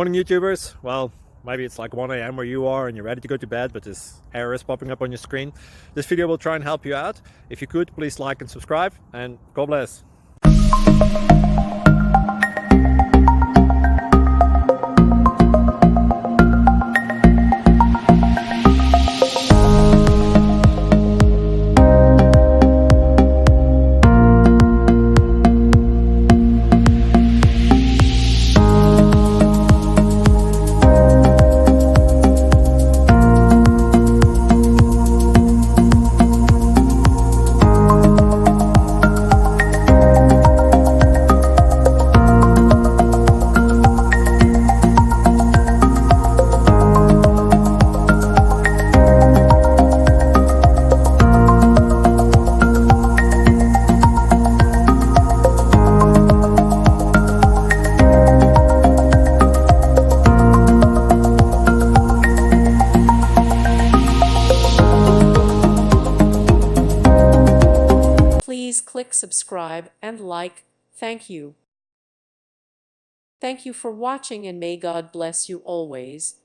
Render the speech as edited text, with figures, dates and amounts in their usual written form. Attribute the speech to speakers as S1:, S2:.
S1: Morning YouTubers. Well, maybe it's like 1 a.m. where you are and you're ready to go to bed, but this error is popping up on your screen. This video will try and help you out. If you could, please like and subscribe, and God bless.
S2: Please click subscribe and like. Thank you. Thank you for watching, and may God bless you always.